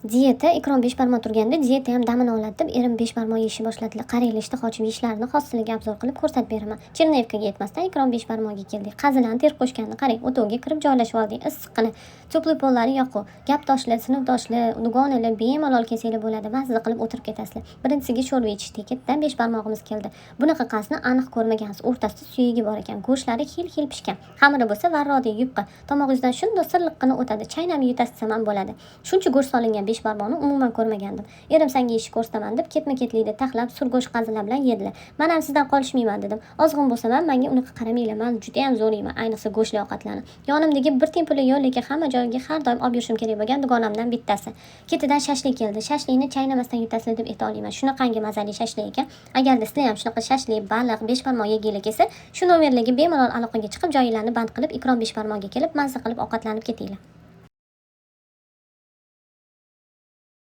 Diyeta Ikrom beshbarmoq turganda diyeta ham damini oladi deb erim beshbarmoq yeyishni boshladilar. Qaranglar, ishtaha ochib yeyishlarini xossasiga obzor qilib ko'rsatib beraman. Chernevkaga yetmasdan Ikrom beshbarmoqga keldik. Qazilarni ter qo'shganini qarang, o'tovga kirib joylashib oldik. Issiqqina, cho'pli pollari yoqu. Gapdoshlar, sinfdoshlar, dugonalar bemalol kelsanglar bo'ladi. Mazza qilib o'tirib ketasizlar. Birinchisiga sho'rva ichishdik. Ketdan beshbarmog'imiz keldi. Bunaqa qasni aniq ko'rmagansiz. O'rtasida suyagi bor ekan. Go'shtlari xil-xil pishgan. Xamiri bo'lsa varrodek yupqa. Tomog'ingizdan shunday silliqqina o'tadi. Chaynab yutasiz ham bo'ladi. Shuncha go'sht solingan beshbarmoqni umuman ko'rmagandim. Erim senga yeyishni ko'rsataman deb ketma-ketlikda taxlab surgo'sht qazilar bilan yedilar. Men ham sizdan qolishmayman dedim. Ozg'in bo'lsam ham menga unaqa qaramanglar. Men juda ham zo'r yeyman, ayniqsa go'shtli ovqatlarni. Yonimdagi bir tiyin puli yo'q, lekin hamma joyga har doim olib yurishim kerak bo'lgan dugonamdan bittasi. Ketidan shashlik keldi. Shashlikni chaynamasdan yutasizlar deb aytolmayman. Shunaqangi mazali shashlik ekan. Agarda sizlar ham shunaqa shashlik, baliq, beshbarmoq yegilar kelsa, shu nomerlarga bemalol aloqaga chiqib, joyinglarni band qilib, Ikrom beshbarmoqga kelib, mazza qilib ovqatlanib ketinglar.